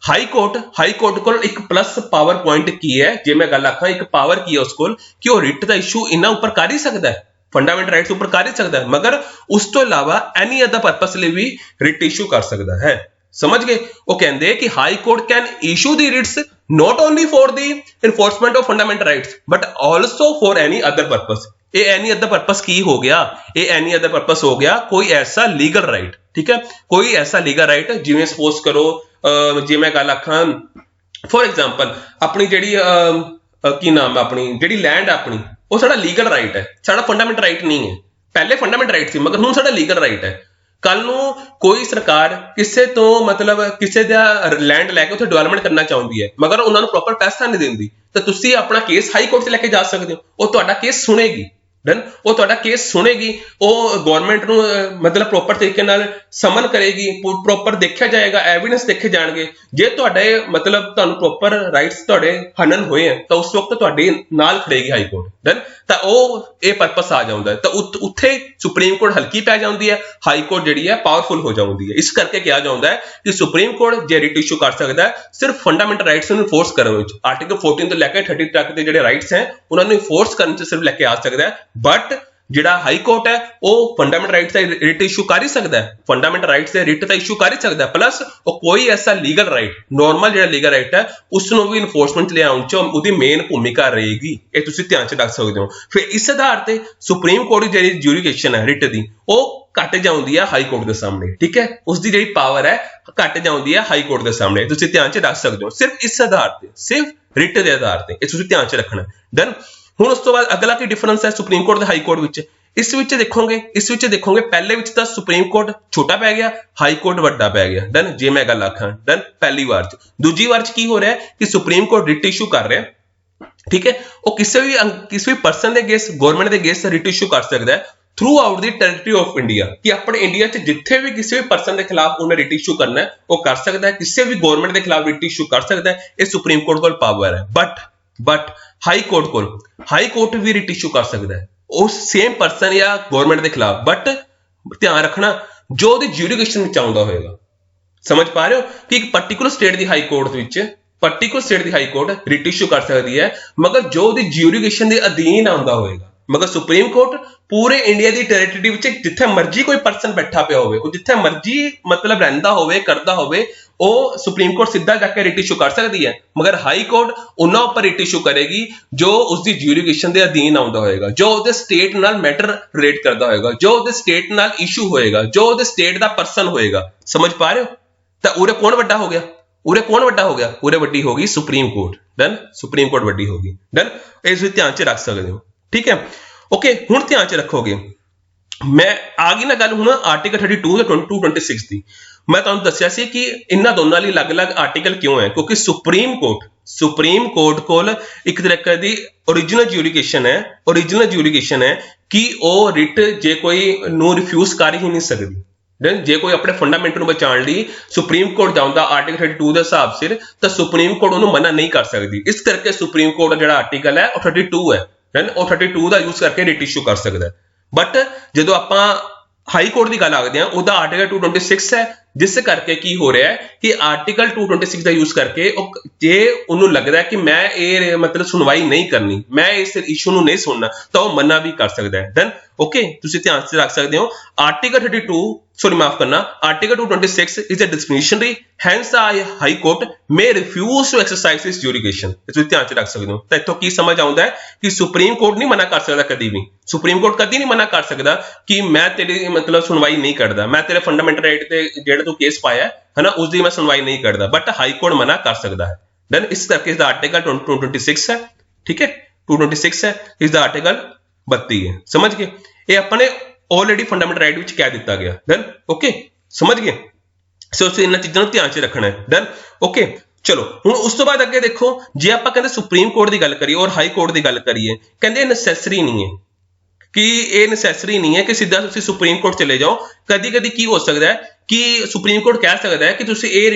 High Court ਕੋਲ ਇੱਕ ਪਲੱਸ ਪਾਵਰ ਪੁਆਇੰਟ ਕੀ ਹੈ? ਜੇ ਮੈਂ ਗੱਲ ਆਖਾਂ ਇੱਕ ਪਾਵਰ ਕੀ ਹੈ ਉਸ ਕੋਲ, ਕਿ ਉਹ ਰਿਟ ਦਾ ਇਸ਼ੂ ਇਹਨਾਂ ਉੱਪਰ ਕਰ ਹੀ ਸਕਦਾ ਹੈ, ਫੰਡਾਮੈਂਟਲ ਰਾਈਟਸ ਉੱਪਰ ਕਰ ਹੀ ਸਕਦਾ ਹੈ, ਮਗਰ ਉਸ ਤੋਂ ਇਲਾਵਾ ਐਨੀ ਅਦਰ ਪਰਪਸ ਲਈ ਵੀ ਰਿਟ ਇਸ਼ੂ ਕਰ ਸਕਦਾ ਹੈ। ਸਮਝ ਗਏ? ਉਹ ਕਹਿੰਦੇ ਕਿ high court can issue the Ritz not only for the enforcement of fundamental rights but also for any other purpose। ਇਹ ਐਨੀ ਅਦਰ ਪਰਪਸ ਕੀ ਹੋ ਗਿਆ? ਇਹ ਐਨੀ ਅਦਰ ਪਰਪਸ ਹੋ ਗਿਆ ਕੋਈ ਐਸਾ ਲੀਗਲ ਰਾਈਟ, ਠੀਕ ਹੈ, ਕੋਈ ਐਸਾ ਲੀਗਲ ਰਾਈਟ, ਜਿਵੇਂ ਸਪੋਜ਼ ਕਰੋ ਜੇ ਮੈਂ ਗੱਲ ਆਖਾਂ ਫੋਰ ਐਗਜ਼ਾਮਪਲ ਆਪਣੀ ਜਿਹੜੀ ਕੀ ਨਾਮ ਹੈ, ਆਪਣੀ ਜਿਹੜੀ ਲੈਂਡ ਆਪਣੀ, ਉਹ ਸਾਡਾ ਲੀਗਲ ਰਾਈਟ ਹੈ, ਸਾਡਾ ਫੰਡਾਮੈਂਟਲ ਰਾਈਟ ਨਹੀਂ ਹੈ। ਪਹਿਲੇ ਫੰਡਾਮੈਂਟਲ ਰਾਈਟ ਸੀ, ਮਗਰ ਹੁਣ ਸਾਡਾ ਲੀਗਲ ਰਾਈਟ ਹੈ। ਕੱਲ ਨੂੰ ਕੋਈ ਸਰਕਾਰ ਕਿਸੇ ਤੋਂ ਮਤਲਬ ਕਿਸੇ ਦਾ ਲੈਂਡ ਲੈ ਕੇ ਉੱਥੇ ਡਿਵੈਲਪਮੈਂਟ ਕਰਨਾ ਚਾਹੁੰਦੀ ਹੈ, ਮਗਰ ਉਹਨਾਂ ਨੂੰ ਪ੍ਰੋਪਰ ਪੈਸਾ ਨਹੀਂ ਦਿੰਦੀ, ਤਾਂ ਤੁਸੀਂ ਆਪਣਾ ਕੇਸ ਹਾਈ ਕੋਰਟ 'ਚ ਲੈ ਕੇ ਜਾ ਸਕਦੇ ਹੋ, ਉਹ ਤੁਹਾਡਾ ਕੇਸ ਸੁਣੇਗੀ। ਡਨ, ਉਹ ਤੁਹਾਡਾ ਕੇਸ ਸੁਣੇਗੀ, ਉਹ ਗਵਰਨਮੈਂਟ ਨੂੰ ਮਤਲਬ ਪ੍ਰੋਪਰ ਤਰੀਕੇ ਨਾਲ ਸਮਨ ਕਰੇਗੀ, ਪ੍ਰੋਪਰ ਦੇਖਿਆ ਜਾਏਗਾ, ਐਵੀਡੈਂਸ ਦੇਖੇ ਜਾਣਗੇ। ਜੇ ਤੁਹਾਡੇ ਮਤਲਬ ਤੁਹਾਨੂੰ ਪ੍ਰੋਪਰ ਰਾਈਟਸ ਤੁਹਾਡੇ ਹਨਨ ਹੋਏ ਆ, ਤਾਂ ਉਸ ਵਕਤ ਤੁਹਾਡੇ ਨਾਲ ਖੜੇਗੀ ਹਾਈ ਕੋਰਟ। ਡਨ, ਤਾਂ ਉਹ ਇਹ ਪਰਪਸ ਆ ਜਾਂਦਾ ਹੈ, ਤਾਂ ਉੱਥੇ ਸੁਪਰੀਮ ਕੋਰਟ ਹਲਕੀ ਪੈ ਜਾਂਦੀ ਹੈ, ਹਾਈ ਕੋਰਟ ਜਿਹੜੀ ਹੈ ਪਾਵਰਫੁਲ ਹੋ ਜਾਂਦੀ ਹੈ। ਇਸ ਕਰਕੇ ਕਿਹਾ ਜਾਂਦਾ ਹੈ ਕਿ ਸੁਪਰੀਮ ਕੋਰਟ ਜੇ ਰਿਟ ਇਸ਼ੂ ਕਰ ਸਕਦਾ ਹੈ ਸਿਰਫ ਫੰਡਾਮੈਂਟਲ ਰਾਈਟਸ ਨੂੰ ਇਨਫੋਰਸ ਕਰਨ ਵਿੱਚ, ਆਰਟੀਕਲ 14 ਤੋਂ ਲੈ ਕੇ 30 ਤੱਕ ਦੇ ਜਿਹੜੇ ਰਾਈਟਸ ਹੈ ਉਹਨਾਂ ਨੂੰ ਇਨਫੋਰਸ ਕਰਨ 'ਚ ਸਿਰਫ ਲੈ ਕੇ ਆ ਸਕਦਾ ਹੈ। ਬਟ ਜਿਹੜਾ ਹਾਈ ਕੋਰਟ ਹੈ ਉਹ ਫੰਡਾਮੈਂਟਲ ਰਾਈਟਸ ਦਾ ਰਿਟ ਇਸ਼ੂ ਕਰ ਹੀ ਸਕਦਾ ਹੈ, ਫੰਡਾਮੈਂਟਲ ਰਾਈਟਸ ਦੇ ਰਿਟ ਦਾ ਇਸ਼ੂ ਕਰ ਹੀ ਸਕਦਾ ਹੈ, ਪਲੱਸ ਉਹ ਕੋਈ ਐਸਾ ਲੀਗਲ ਰਾਈਟ, ਨਾਰਮਲ ਜਿਹੜਾ ਲੀਗਲ ਰਾਈਟ ਹੈ ਉਸ ਨੂੰ ਵੀ ਇਨਫੋਰਸਮੈਂਟ ਲਿਆਉਣ 'ਚ ਉਹਦੀ ਮੇਨ ਭੂਮਿਕਾ ਰਹੇਗੀ। ਇਹ ਤੁਸੀਂ ਧਿਆਨ 'ਚ ਰੱਖ ਸਕਦੇ ਹੋ। ਫਿਰ ਇਸ ਆਧਾਰ ਤੇ ਸੁਪਰੀਮ ਕੋਰਟ ਦੀ ਜਿਹੜੀ ਜੁਰਿਸਡਿਕਸ਼ਨ ਹੈ ਰਿਟ ਦੀ, ਉਹ ਘਟ ਜਾਂਦੀ ਹੈ ਹਾਈ ਕੋਰਟ ਦੇ ਸਾਹਮਣੇ, ਠੀਕ ਹੈ, ਉਸ ਦੀ ਜਿਹੜੀ ਪਾਵਰ ਹੈ ਘਟ ਜਾਂਦੀ ਹੈ ਹਾਈ ਕੋਰਟ ਦੇ ਸਾਹਮਣੇ। ਤੁਸੀਂ ਧਿਆਨ 'ਚ ਰੱਖ ਸਕਦੇ ਹੋ, ਸਿਰਫ ਇਸ ਆਧਾਰ ਤੇ, ਸਿਰਫ ਰਿਟ ਦੇ ਆਧਾਰ ਤੇ, ਇਹ ਤੁਸੀਂ ਧਿਆਨ 'ਚ ਰੱਖਣਾ। ਡਨ। ਹੁਣ ਉਸ ਤੋਂ ਬਾਅਦ ਅਗਲਾ ਕੀ ਡਿਫਰੈਂਸ ਹੈ ਸੁਪਰੀਮ ਕੋਰਟ ਤੇ ਹਾਈ ਕੋਰਟ ਵਿੱਚ? ਇਸ ਵਿੱਚ ਦੇਖੋਗੇ ਪਹਿਲੇ ਵਿੱਚ ਤਾਂ ਸੁਪਰੀਮ ਕੋਰਟ ਛੋਟਾ ਪੈ ਗਿਆ, ਹਾਈ ਕੋਰਟ ਵੱਡਾ ਪੈ ਗਿਆ। ਡਨ, ਜੇ ਮੈਂ ਗੱਲ ਆਖਾਂ, ਡਨ, ਪਹਿਲੀ ਵਾਰ 'ਚ। ਦੂਜੀ ਵਾਰ 'ਚ ਕੀ ਹੋ ਰਿਹਾ ਕਿ ਸੁਪਰੀਮ ਕੋਰਟ ਰਿਟ ਇਸ਼ੂ ਕਰ ਰਿਹਾ, ਠੀਕ ਹੈ, ਉਹ ਕਿਸੇ ਵੀ ਪਰਸਨ ਦੇ ਅਗੇਂਸਟ, ਗਵਰਨਮੈਂਟ ਦੇ ਅਗੇਂਸਟ ਰਿਟ ਇਸ਼ੂ ਕਰ ਸਕਦਾ ਹੈ through out the territory of India, ਕਿ ਆਪਣੇ ਇੰਡੀਆ 'ਚ ਜਿੱਥੇ ਵੀ ਕਿਸੇ ਵੀ ਪਰਸਨ ਦੇ ਖਿਲਾਫ ਉਹਨੇ ਰਿਟ ਇਸ਼ੂ ਕਰਨਾ ਹੈ ਉਹ ਕਰ ਸਕਦਾ ਹੈ, ਕਿਸੇ ਵੀ ਗਵਰਨਮੈਂਟ ਦੇ ਖਿਲਾਫ ਰਿਟ ਇਸ਼ੂ ਕਰ ਸਕਦਾ ਹੈ। ਇਹ ਸੁਪਰੀਮ ਕੋਰਟ ਕੋਲ ਪਾਵਰ ਹੈ। ਬਟ ਹਾਈ ਕੋਰਟ ਵੀ ਰਿਟ ਇਸ਼ੂ ਕਰ ਸਕਦਾ ਹੈ ਉਸ ਸੇਮ ਪਰਸਨ ਜਾਂ ਗਵਰਨਮੈਂਟ ਦੇ ਖਿਲਾਫ, ਬਟ ਧਿਆਨ ਰੱਖਣਾ ਜੋ ਉਹਦੀ ਜੁਰਿਸਡਿਕਸ਼ਨ ਵਿੱਚ ਆਉਂਦਾ ਹੋਏਗਾ। ਸਮਝ ਪਾ ਰਹੇ ਹੋ ਕਿ ਇੱਕ ਪਾਰਟਿਕੂਲਰ ਸਟੇਟ ਦੀ ਹਾਈ ਕੋਰਟ ਰਿਟ ਇਸ਼ੂ ਕਰ ਸਕਦੀ ਹੈ, ਮਗਰ ਜੋ ਉਹਦੀ ਜੁਰਿਸਡਿਕਸ਼ਨ ਦੇ ਅਧੀਨ ਆਉਂਦਾ ਹੋਏਗਾ। ਮਗਰ ਸੁਪਰੀਮ ਕੋਰਟ पूरे इंडिया की टैरेटरी विच जिथे मर्जी कोई परसन बैठा पिया होवे, जिथे मर्जी मतलब रहिंदा होवे करदा होवे, ਉਹ ਸੁਪਰੀਮ ਕੋਰਟ ਸਿੱਧਾ ਜਾ ਕੇ ਰਿਟ ਇਸ਼ੂ ਕਰ ਸਕਦੀ ਹੈ, ਮਗਰ ਹਾਈ ਕੋਰਟ ਉਹਨਾਂ ਉੱਪਰ ਰਿਟ ਇਸ਼ੂ ਕਰੇਗੀ ਜੋ ਉਸਦੀ ਜੁਰਿਸਡਿਕਸ਼ਨ ਦੇ ਅਧੀਨ ਆਉਂਦਾ ਹੋਏਗਾ, ਜੋ ਉਹਦੇ ਸਟੇਟ ਨਾਲ ਮੈਟਰ ਰਿਲੇਟ ਕਰਦਾ ਹੋਏਗਾ, ਜੋ ਉਹਦੇ ਸਟੇਟ ਨਾਲ ਇਸ਼ੂ ਹੋਏਗਾ, ਜੋ ਉਹਦੇ ਸਟੇਟ ਦਾ ਪਰਸਨ ਹੋਏਗਾ। ਸਮਝ ਪਾ ਰਹੇ ਹੋ? ਤਾਂ ਉਰੇ ਕੌਣ ਵੱਡਾ ਹੋ ਗਿਆ? ਉਰੇ ਕੌਣ ਵੱਡਾ ਹੋ ਗਿਆ? ਉਰੇ ਵੱਡੀ ਹੋ ਗਈ supreme court. Done, supreme court ਵੱਡੀ ਹੋ ਗਈ। ਡਨ, ਇਸ ਵਿੱਚ ਧਿਆਨ 'ਚ ਰੱਖ ਸਕਦੇ ਹੋ। ਠੀਕ ਹੈ, ਓਕੇ। ਹੁਣ ਧਿਆਨ 'ਚ ਰੱਖੋਗੇ, ਮੈਂ ਆ ਗਈ ਨਾ ਗੱਲ ਹੁਣ ਆਰਟੀਕਲ 32 ਤੇ 226 ਦੀ। मैं तुहानू दस्सिया सी कि इन्हां दोनों लई अलग-अलग आर्टिकल क्यों है, क्योंकि सुप्रीम कोर्ट कोल एक तरीके दी ओरिजिनल ज्यूरिडिक्शन है कि ਉਹ रिट जे कोई नू रिफ्यूज कर ही नहीं सकदी। जे कोई अपने फंडामेंट नू बचाउण लई सुप्रीम कोर्ट जाउंदा आर्टिकल 32 दे हिसाब सिर, तां सुप्रीम कोर्ट उहनू मना नहीं कर सकदी। इस करके सुप्रीम कोर्ट दा जिहड़ा आर्टिकल है ਉਹ 32 है, ਉਹ 32 ਦਾ यूज करके रिट इशू कर सकदा है। बट जदों आपां हाई कोर्ट की गल आखदे हां, ਉਹਦਾ आर्टिकल 226 है, जिस करके की हो रहा है कि आर्टिकल 226 का यूज करके जे उन्होंने लगता है कि मैं ये मतलब सुनवाई नहीं करनी, मैं इस इशू नू नहीं सुनना, तो वह मना भी कर सकता है। देन ओके, तुसीं ध्यान से रख सकते हो आर्टिकल 32 सॉरी माफ करना, article 226 is a discretionary, hence the High Court may refuse to exercise this jurisdiction. तुसीं ध्यान से रख सकते हो। तो इत्थों की समझ आउंदा है कि सुप्रीम कोर्ट नहीं मना कर सकता कभी भी, सुप्रीम कोर्ट कभी नहीं मना कर सकता कि मैं तेरी मतलब सुनवाई नहीं करता, मैं तेरे फंडामेंटल राइट ते जेड़ा तू केस पाया है ना उसकी मैं सुनवाई नहीं करता, बट हाई कोर्ट मना कर सकता है। देन इस करके इसका आर्टिकल 226 है। ठीक है, 226 है, इसका आर्टिकल 32 है। समझ गए? ये अपने ऑलरेडी फंडामेंटल राइट विच कह दिता गया। देन ओके, समझ गए? सो इन्हां चीज़ां नूं ध्यान च रखना है। देन ओके, चलो हुण उस तो बाद अगे देखो, जे आपां कहंदे सुप्रीम कोर्ट की गल करिए और हाई कोर्ट की गल करिए, कहंदे नैसेसरी नहीं है कि ये नैसेसरी नहीं है कि सीधा तुसीं सुप्रीम कोर्ट चले जाओ। कदी कदी की हो सकता है कि सुप्रीम कोर्ट कह सकता है कि तुसीं ये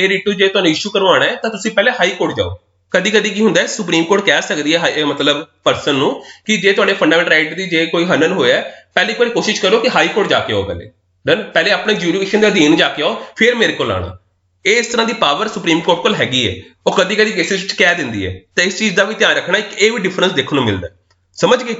रिट जे तुहानूं इशू करवाना है तां तुसीं पहले हाई कोर्ट जाओ। कदी कदी की हुंदा है सुप्रीम कोर्ट कह सकती है मतलब परसन नूं कि जे तुहाडे फंडामेंटल राइट की जे कोई हनन होया पहले एक बार कोशिश करो कि हाई कोर्ट जाके आओ, पहले अपने ज्यूरिडिक्शन के अधीन जाके आओ, फिर मेरे को आना। इस तरह की पावर सुप्रीम कोर्ट को हैगी है, वो कदी कदी केसेस विच कह दिंदी है। तो इस चीज़ का भी ध्यान रखना, एक ये भी डिफरेंस देखने को मिलता है। समझ गए?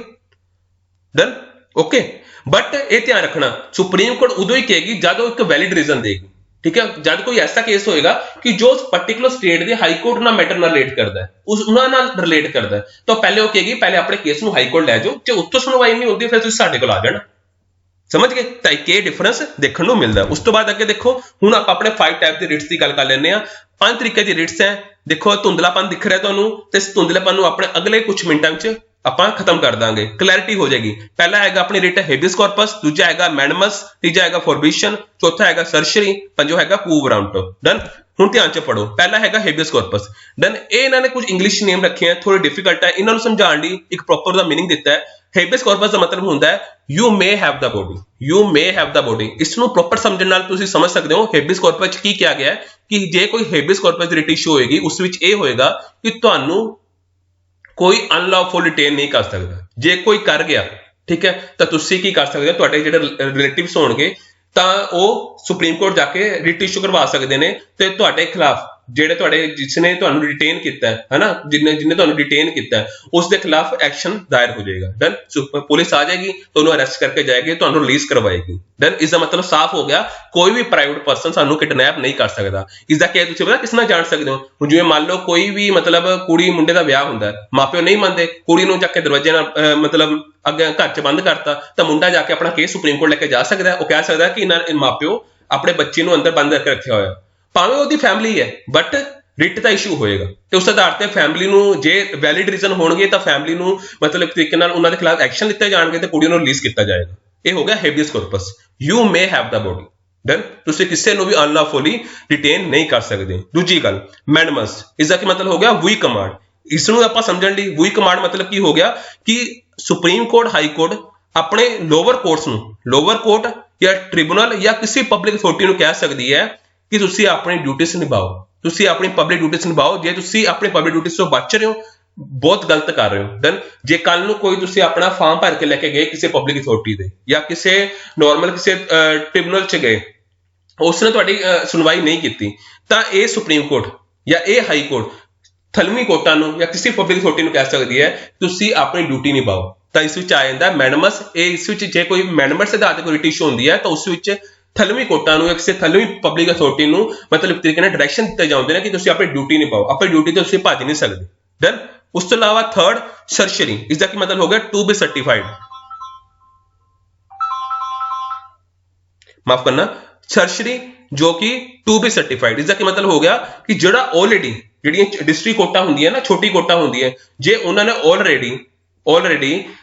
Done okay. बट ये ध्यान रखना, सुप्रीम कोर्ट उदों ही कहेगी जब एक वैलिड रीजन देगी। ठीक है, जब कोई ऐसा केस होएगा कि जो पर्टिकुलर स्टेट के हाई कोर्ट ना मैटर नाल रिलेट करता है, उस उन्हां रिलेट करता है, तो पहले वो कहेगी पहले अपने केस नूं हाई कोर्ट लै जाओ, जो उत्तों सुनवाई नहीं होती फिर तुसीं साडे कोल आ जाना। समझ गए? तो एक ये डिफरेंस देखने को मिलता है। उस तो बाद अगे देखो, हुण आपां अपने 5 टाइप की रिट्स की गल कर लैंदे हां। 5 तरीके की रिट्स हैं। देखो धुंधलापन दिख रहा है तुहानूं, ते इस धुंधलेपन नूं अपने अगले कुछ मिनटां विच ਆਪਾਂ खत्म कर देंगे, क्लैरिटी हो जाएगी। पहला हैगा अपनी रिट हेबियस कॉर्पस, दूजा हैगा मैनमस, तीजा हैगा फॉरबिशन, चौथा हैगा सर्शरी, पंजो हैगा क्यू वारंट। डन, हुण ध्यान च पढ़ो। पहला हैगा हेबियस कॉर्पस। डन, ये इन्होंने कुछ इंग्लिश नेम रखे हैं, थोड़े डिफिकल्ट है, इन्होंने समझाने लई एक प्रॉपर दा मीनिंग दिता है। हेबियस कॉर्पस का मतलब होंदा है you may have the body, you may have the body. इसनूं प्रॉपर समझण नाल तुसीं समझ सकते हो हेबियस कॉर्पस की क्या गया है कि जे कोई हेबियस कॉर्पस रिट इशू होएगी उस विच ये होएगा कि तुहानूं कोई अनलॉफुल डिटेन नहीं कर सकता। जे कोई कर गया, ठीक है, तो तुसीं की कर सकते हो, तुहाडे जिहड़े रिलेटिव्स होणगे तां ओह सुप्रीम कोर्ट जाके रिट इशू करवा सकते हैं ते तुहाडे खिलाफ ਜਿਹੜੇ ਤੁਹਾਡੇ ਜਿਸਨੇ ਤੁਹਾਨੂੰ ਡਿਟੇਨ ਕੀਤਾ ਹੈ ਨਾ, ਜਿੰਨੇ ਤੁਹਾਨੂੰ ਡਿਟੇਨ ਕੀਤਾ ਹੈ ਉਸ ਦੇ ਖਿਲਾਫ ਐਕਸ਼ਨ ਦਾਇਰ ਹੋ ਜਾਏਗਾ। ਡਨ, ਪੁਲਿਸ ਆ ਜਾਏਗੀ, ਤੁਹਾਨੂੰ ਅਰੈਸਟ ਕਰਕੇ ਜਾਏਗੀ, ਤੁਹਾਨੂੰ ਰਿਲੀਜ਼ ਕਰਵਾਏਗੀ। ਡਨ, ਇਸ ਦਾ ਮਤਲਬ ਸਾਫ਼ ਹੋ ਗਿਆ ਕੋਈ ਵੀ ਪ੍ਰਾਈਵੇਟ ਪਰਸਨ ਸਾਨੂੰ ਕਿਡਨੈਪ ਨਹੀਂ ਕਰ ਸਕਦਾ। ਇਸ ਦਾ ਕੀ ਤੁਸੀਂ ਪਤਾ ਕਿਸ ਨਾਲ ਜਾਣ ਸਕਦੇ ਹੋ? ਹੁਣ ਜਿਵੇਂ ਮੰਨ ਲਓ ਕੋਈ ਵੀ ਮਤਲਬ ਕੁੜੀ ਮੁੰਡੇ ਦਾ ਵਿਆਹ ਹੁੰਦਾ, ਮਾਪਿਓ ਨਹੀਂ ਮੰਨਦੇ, ਕੁੜੀ ਨੂੰ ਜਾ ਕੇ ਦਰਵਾਜ਼ੇ ਨਾਲ ਮਤਲਬ ਅੱਗੇ ਘਰ 'ਚ ਬੰਦ ਕਰਤਾ, ਤਾਂ ਮੁੰਡਾ ਜਾ ਕੇ ਆਪਣਾ ਕੇਸ ਸੁਪਰੀਮ ਕੋਰਟ ਲੈ ਕੇ ਜਾ ਸਕਦਾ। ਉਹ ਕਹਿ ਸਕਦਾ ਕਿ ਇਹਨਾਂ ਮਾਪਿਓ ਆਪਣੇ ਬੱਚੇ ਨੂੰ ਅੰਦਰ ਬੰਦ ਕਰਕੇ ਰੱਖਿਆ ਹੋਇਆ, ਭਾਵੇਂ ਉਹਦੀ ਫੈਮਿਲੀ ਹੈ, ਬਟ ਰਿਟ ਦਾ ਇਸ਼ੂ ਹੋਏਗਾ ਤੇ ਉਸ ਆਧਾਰ ਤੇ ਫੈਮਿਲੀ ਨੂੰ ਜੇ ਵੈਲਿਡ ਰੀਜ਼ਨ ਹੋਣਗੇ ਤਾਂ ਫੈਮਿਲੀ ਨੂੰ ਮਤਲਬ ਤਰੀਕੇ ਨਾਲ ਉਹਨਾਂ ਦੇ ਖਿਲਾਫ ਐਕਸ਼ਨ ਲਿੱਤੇ ਜਾਣਗੇ ਤੇ ਕੁੜੀ ਨੂੰ ਰਿਲੀਜ਼ ਕੀਤਾ ਜਾਏਗਾ। ਇਹ ਹੋ ਗਿਆ habeas corpus, you may have the body. Done, ਤੁਸੀਂ ਕਿਸੇ ਨੂੰ ਵੀ ਅਨਲੌਫੁਲੀ ਡਿਟੇਨ ਨਹੀਂ ਕਰ ਸਕਦੇ। ਦੂਜੀ ਗੱਲ ਮੈਨਮਸ, ਇਸ ਦਾ ਕੀ ਮਤਲਬ ਹੋ ਗਿਆ? ਵੀ ਕਮਾਂਡ। ਇਸ ਨੂੰ ਆਪਾਂ ਸਮਝਣ ਲਈ ਵੀ ਕਮਾਂਡ ਮਤਲਬ ਕੀ ਹੋ ਗਿਆ ਕਿ ਸੁਪਰੀਮ ਕੋਰਟ, ਹਾਈ ਕੋਰਟ ਆਪਣੇ ਲੋਅਰ ਕੋਰਟਸ ਨੂੰ, ਲੋਅਰ ਕੋਰਟ ਜਾਂ ਟ੍ਰਿਬਿਊਨਲ ਜਾਂ ਕਿਸੇ ਪਬਲਿਕ ਅਥਾਰਟੀ ਨੂੰ ਕਹਿ ਸਕਦੀ ਹੈ ਕਿ ਤੁਸੀਂ ਆਪਣੀ ਡਿਊਟੀਜ਼ ਨਿਭਾਓ, ਤੁਸੀਂ ਆਪਣੀ ਪਬਲਿਕ ਡਿਊਟੀਜ਼ ਨਿਭਾਓ। ਜੇ ਤੁਸੀਂ ਆਪਣੀ ਪਬਲਿਕ ਡਿਊਟੀਜ਼ ਤੋਂ ਬਚ ਰਹੇ ਹੋ, ਬਹੁਤ ਗਲਤ ਕਰ ਰਹੇ ਹੋ। ਦੈਨ ਜੇ ਕੱਲ ਨੂੰ ਕੋਈ ਤੁਸੀਂ ਆਪਣਾ ਫਾਰਮ ਭਰ ਕੇ ਲੈ ਕੇ ਗਏ ਕਿਸੇ ਪਬਲਿਕ ਅਥਾਰਟੀ ਦੇ ਜਾਂ ਕਿਸੇ ਨਾਰਮਲ ਕਿਸੇ ਟ੍ਰਿਬਿਊਨਲ 'ਚ ਗਏ, ਉਸਨੇ ਤੁਹਾਡੀ ਸੁਣਵਾਈ ਨਹੀਂ ਕੀਤੀ, ਤਾਂ ਇਹ ਸੁਪਰੀਮ ਕੋਰਟ ਜਾਂ ਇਹ ਹਾਈ ਕੋਰਟ ਥਲਵੀਂ ਕੋਰਟਾਂ ਨੂੰ ਜਾਂ ਕਿਸੇ ਪਬਲਿਕ ਅਥਾਰਟੀ ਨੂੰ ਕਹਿ ਸਕਦੀ ਹੈ ਤੁਸੀਂ ਆਪਣੀ ਡਿਊਟੀ ਨਿਭਾਓ। ਤਾਂ ਇਸ ਵਿੱਚ ਆ ਜਾਂਦਾ ਮੈਨਮਸ। ਇਹ ਇਸ ਵਿੱਚ ਜੇ ਕੋਈ ਮੈਨਮਸ ਦੇ ਆਧਾਰ ਤੇ ਕੋਈ ਰਿਟ ਇਸ਼ੂ ਹੁੰਦੀ ਹੈ ਤਾਂ ਉਸ ਵਿੱਚ ਥਲਵੀਂ ਕੋਰਟਾਂ ਨੂੰ ਕਿਸੇ ਥਲਵੀਂ ਪਬਲਿਕ ਅਥਾਰਟੀ ਨੂੰ ਮਤਲਬ ਤਰੀਕੇ ਨਾਲ ਡਾਇਰੈਕਸ਼ਨ ਦਿੱਤੇ ਜਾਂਦੇ ਨੇ ਕਿ ਤੁਸੀਂ ਆਪਣੀ ਡਿਊਟੀ ਨਿਭਾਓ, ਆਪਣੀ ਡਿਊਟੀ ਤੋਂ ਤੁਸੀਂ ਭੱਜ ਨਹੀਂ ਸਕਦੇ। ਡਨ। ਉਸ ਤੋਂ ਇਲਾਵਾ ਥਰਡ ਸਰਸ਼ਰੀ, ਇਸ ਦਾ ਕੀ ਮਤਲਬ ਹੋ ਗਿਆ ਟੂ ਬੀ ਸਰਟੀਫਾਈਡ, ਮਾਫ ਕਰਨਾ ਸਰਸ਼ਰੀ ਜੋ ਕਿ ਟੂ ਬੀ ਸਰਟੀਫਾਈਡ, ਇਸ ਦਾ ਕੀ ਮਤਲਬ ਹੋ ਗਿਆ ਕਿ ਜਿਹੜਾ ਆਲਰੇਡੀ ਜਿਹੜੀਆਂ ਡਿਸਟ੍ਰਿਕਟ ਕੋਰਟਾਂ ਹੁੰਦੀਆਂ ਨਾ, ਛੋਟੀ ਕੋਰਟਾਂ ਹੁੰਦੀਆਂ, ਜੇ ਉਹਨਾਂ ਨੇ ਆਲਰੇਡੀ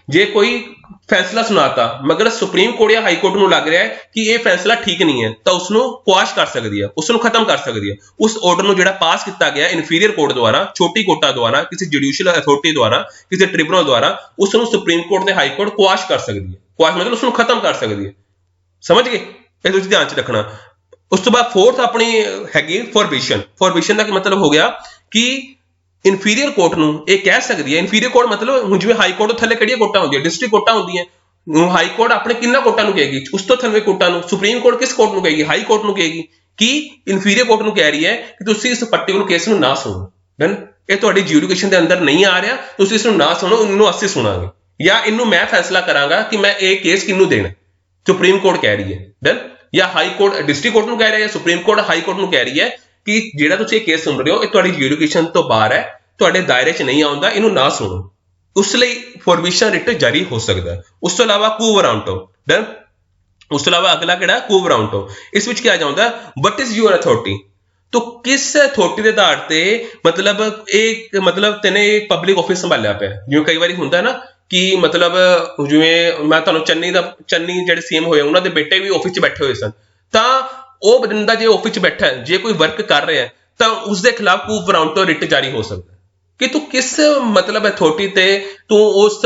ਜੇ ਕੋਈ फैसला सुनाता मगर सुप्रीम कोर्ट या हाई कोर्ट ਨੂੰ ਲੱਗ ਰਿਹਾ ਹੈ ਕਿ ਇਹ ਫੈਸਲਾ ਠੀਕ ਨਹੀਂ ਹੈ ਤਾਂ ਉਸ ਨੂੰ ਕੁਆਸ਼ ਕਰ ਸਕਦੀ ਹੈ, ਉਸ ਨੂੰ ਖਤਮ ਕਰ ਸਕਦੀ ਹੈ। ਉਸ ਆਰਡਰ ਨੂੰ ਜਿਹੜਾ ਪਾਸ ਕੀਤਾ ਗਿਆ ਇਨਫੀਰੀਅਰ ਕੋਰਟ ਦੁਆਰਾ, ਛੋਟੀ ਕੋਰਟਾਂ ਦੁਆਰਾ, ਕਿਸੇ ਜੁਡੀਸ਼ੀਅਲ ਅਥਾਰਟੀ ਦੁਆਰਾ, ਕਿਸੇ ਟ੍ਰਿਬਿਊਨਲ ਦੁਆਰਾ, ਉਸ ਨੂੰ ਸੁਪਰੀਮ ਕੋਰਟ ਤੇ ਹਾਈ ਕੋਰਟ ਕੁਆਸ਼ ਕਰ ਸਕਦੀ ਹੈ। ਕੁਆਸ਼ ਮਤਲਬ ਉਸ ਨੂੰ ਖਤਮ ਕਰ ਸਕਦੀ ਹੈ। ਸਮਝ ਗਏ? ਇਹ ਤੁਸੀਂ ਧਿਆਨ ਚ ਰੱਖਣਾ। ਉਸ ਤੋਂ ਬਾਅਦ ਫੋਰਥ ਆਪਣੀ ਹੈਗੀ ਫੋਰਬਿਸ਼ਨ। ਫੋਰਬਿਸ਼ਨ ਦਾ ਕੀ ਮਤਲਬ ਹੋ ਗਿਆ ਕਿ ਇਨਫੀਰੀਅਰ ਕੋਰਟ ਨੂੰ ਇਹ ਕਹਿ ਸਕਦੀ ਹੈ, ਇਨਫੀਰੀਅਰ ਕੋਰਟ ਮਤਲਬ ਹੁਣ ਜਿਵੇਂ ਹਾਈ ਕੋਰਟ ਤੋਂ ਥੱਲੇ ਕਿਹੜੀਆਂ ਕੋਰਟਾਂ ਹੁੰਦੀਆਂ, ਡਿਸਟ੍ਰਿਕਟ ਕੋਰਟਾਂ ਹੁੰਦੀਆਂ, ਹਾਈ ਕੋਰਟ ਆਪਣੇ ਕਿੰਨਾ ਕੋਰਟਾਂ ਨੂੰ ਕਹੇਗੀ, ਉਸ ਤੋਂ ਥੱਲੇ ਕੋਰਟਾਂ ਨੂੰ। ਸੁਪਰੀਮ ਕੋਰਟ ਕਿਸ ਕੋਰਟ ਨੂੰ ਕਹੇਗੀ? ਹਾਈ ਕੋਰਟ ਨੂੰ ਕਹੇਗੀ ਕਿ ਇਨਫੀਰੀਅਰ ਕੋਰਟ ਨੂੰ ਕਹਿ ਰਹੀ ਹੈ ਕਿ ਤੁਸੀਂ ਇਸ ਪਾਰਟਿਕੂਲਰ ਕੇਸ ਨੂੰ ਨਾ ਸੁਣੋ। ਡਨ। ਇਹ ਤੁਹਾਡੀ ਜੁਰਿਸਡਿਕਸ਼ਨ ਦੇ ਅੰਦਰ ਨਹੀਂ ਆ ਰਿਹਾ, ਤੁਸੀਂ ਇਸ ਨੂੰ ਨਾ ਸੁਣੋ, ਇਹਨੂੰ ਅਸੀਂ ਸੁਣਾਂਗੇ ਜਾਂ ਇਹਨੂੰ ਮੈਂ ਫੈਸਲਾ ਕਰਾਂਗਾ ਕਿ ਮੈਂ ਇਹ ਕੇਸ ਕਿਹਨੂੰ ਦੇਣਾ। ਸੁਪਰੀਮ ਕੋਰਟ ਕਹਿ ਰਹੀ ਹੈ। ਡਨ। ਜਾਂ ਹਾਈ ਕੋਰਟ ਡਿਸਟ੍ਰਿਕਟ ਕੋਰਟ ਨੂੰ ਕਹਿ ਰਿਹਾ ਹੈ, ਸੁਪਰੀਮ ਕੋਰਟ ਹਾਈ ਕੋਰਟ ਨੂੰ ਕਹਿ ਰਹੀ ਹੈ ਕਿ ਜਿਹੜਾ ਤੁਸੀਂ ਇਹ ਕੇਸ ਸੁਣ ਰਹੇ ਹੋ ਇਹ ਤੁਹਾਡੀ ਜੁਰਿਸਡਿਕਸ਼ਨ ਤੋਂ ਬਾਹਰ ਹੈ, ਤੁਹਾਡੇ ਦਾਇਰੇ 'ਚ ਨਹੀਂ ਆਉਂਦਾ, ਇਹਨੂੰ ਨਾ ਸੁਣੋ। ਉਸ ਲਈ ਫੋਰਬਿਸ਼ਨ ਰਿਟ ਜਾਰੀ ਹੋ ਸਕਦਾ ਹੈ। ਉਸ ਤੋਂ ਇਲਾਵਾ ਕੂ ਵਾਰੰਟੋ। ਡਨ। ਉਸ ਤੋਂ ਇਲਾਵਾ ਅਗਲਾ ਕਿਹੜਾ ਕੂ ਵਾਰੰਟੋ। ਇਸ ਵਿੱਚ ਕੀ ਆ ਜਾਂਦਾ ਵਟ ਇਜ਼ ਯੂਅਰ ਅਥਾਰਟੀ, ਤੋ ਕਿਸ ਅਥਾਰਟੀ ਦੇ ਆਧਾਰ ਤੇ ਮਤਲਬ ਇਹ ਮਤਲਬ ਤੈਨੇ ਪਬਲਿਕ ਆਫਿਸ ਸੰਭਾਲਿਆ ਪਿਆ। ਜਿਵੇਂ ਕਈ ਵਾਰੀ ਹੁੰਦਾ ਨਾ ਕਿ ਮਤਲਬ ਜਿਵੇਂ ਮੈਂ ਤੁਹਾਨੂੰ ਚੰਨੀ ਜਿਹੜੇ ਸੀਐਮ ਹੋਏ ਉਹਨਾਂ ਦੇ ਬੇਟੇ ਵੀ ਆਫਿਸ 'ਚ ਬੈਠੇ ਹੋਏ ਸਨ, ਤਾਂ ਉਹ ਬੰਦਾ ਜੇ ਆਫਿਸ 'ਚ ਬੈਠਾ ਜੇ ਕੋਈ ਵਰਕ ਕਰ ਰਿਹਾ ਤਾਂ ਉਸ ਦੇ ਖਿਲਾਫ ਕੂ ਵਾਰੰਟੋ ਰਿਟ ਜਾਰੀ ਹੋ ਸਕਦਾ ਕਿ ਤੂੰ ਕਿਸ ਮਤਲਬ ਅਥਾਰਟੀ ਤੇ ਤੂੰ ਉਸ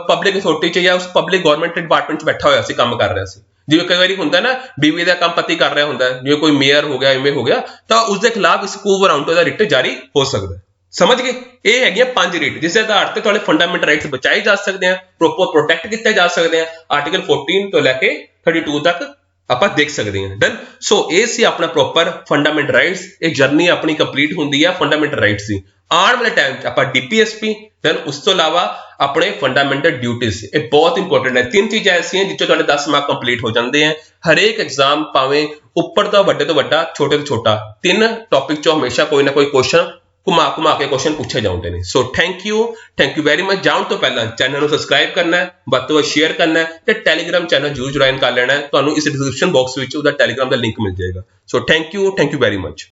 ਪਬਲਿਕ ਅਥਾਰਟੀ 'ਚ ਜਾਂ ਉਸ ਪਬਲਿਕ ਗਵਰਨਮੈਂਟ ਡਿਪਾਰਟਮੈਂਟ 'ਚ ਬੈਠਾ ਹੋਇਆ ਸੀ, ਕੰਮ ਕਰ ਰਿਹਾ ਸੀ। ਜਿਵੇਂ ਕਈ ਵਾਰੀ ਹੁੰਦਾ ਨਾ ਬੀਵੀ ਦਾ ਕੰਮ ਪਤੀ ਕਰ ਰਿਹਾ ਹੁੰਦਾ, ਜਿਵੇਂ ਕੋਈ ਮੇਅਰ ਹੋ ਗਿਆ, ਇਵੇਂ ਹੋ ਗਿਆ, ਤਾਂ ਉਸ ਦੇ ਖਿਲਾਫ ਇਸ ਕੂ ਵਾਰੰਟੋ ਦਾ ਰਿਟ ਜਾਰੀ ਹੋ ਸਕਦਾ। ਸਮਝ ਗਏ? ਇਹ ਹੈਗੀਆਂ 5 ਰਿਟ ਜਿਸ ਦੇ ਆਧਾਰ ਤੇ ਤੁਹਾਡੇ ਫੰਡਾਮੈਂਟਲ ਰਾਈਟਸ ਬਚਾਏ ਜਾ ਸਕਦੇ ਆ, ਪ੍ਰੋਪਰ ਪ੍ਰੋਟੈਕਟ ਕੀਤੇ ਜਾ ਸਕਦੇ ਆ। ਆਰਟੀਕਲ 14 ਤੋਂ ਲੈ ਕੇ 32 ਤੱਕ ਆਪਾਂ ਦੇਖ ਸਕਦੇ ਹਾਂ। ਡਨ। ਸੋ ਇਹ ਸੀ ਆਪਣਾ ਪ੍ਰੋਪਰ ਫੰਡਾਮੈਂਟਲ ਰਾਈਟਸ। ਇਹ ਜਰਨੀ ਆਪਣੀ ਕੰਪਲੀਟ ਹੁੰਦੀ ਹੈ ਫੰਡਾਮੈਂਟਲ ਰਾਈਟਸ ਦੀ। ਆਉਣ ਵਾਲੇ ਟਾਈਮ 'ਚ ਆਪਾਂ ਡੀਪੀਐਸਪੀ, ਦੈਨ ਉਸ ਤੋਂ ਇਲਾਵਾ ਆਪਣੇ ਫੰਡਾਮੈਂਟਲ ਡਿਊਟੀਜ਼, ਇਹ ਬਹੁਤ ਇੰਪੋਰਟੈਂਟ ਹੈ। 3 ਚੀਜ਼ਾਂ ਐਸੀਆਂ ਜਿੱਚੋਂ ਤੁਹਾਡੇ 10 ਮਾਰਕ ਕੰਪਲੀਟ ਹੋ ਜਾਂਦੇ ਆ। ਹਰੇਕ ਐਗਜ਼ਾਮ ਭਾਵੇਂ ਉੱਪਰ ਤੋਂ ਵੱਡਾ, ਛੋਟੇ ਤੋਂ ਛੋਟਾ, 3 ਟੌਪਿਕ 'ਚੋਂ ਹਮੇਸ਼ਾ ਕੋਈ ਨਾ ਕੋਈ ਕੁਐਸਚਨ ਘੁਮਾ ਕੇ ਕੁਐਸਚਨ ਪੁੱਛੇ ਜਾਂਦੇ ਨੇ। So thank you very much. ਜਾਣ ਤੋਂ ਪਹਿਲਾਂ ਚੈਨਲ ਨੂੰ ਸਬਸਕ੍ਰਾਈਬ ਕਰਨਾ ਹੈ, ਵੱਧ ਤੋਂ ਵੱਧ ਸ਼ੇਅਰ ਕਰਨਾ ਹੈ ਤੇ ਟੈਲੀਗ੍ਰਾਮ ਚੈਨਲ ਜ਼ਰੂਰ ਜੁਆਇਨ ਕਰ ਲੈਣਾ ਹੈ। ਤੁਹਾਨੂੰ ਇਸ ਡਿਸਕ੍ਰਿਪਸ਼ਨ ਬਾਕਸ ਵਿੱਚ ਉਹਦਾ ਟੈਲੀਗ੍ਰਾਮ ਦਾ ਲਿੰਕ ਮਿਲ ਜਾਏਗਾ। So thank you very much.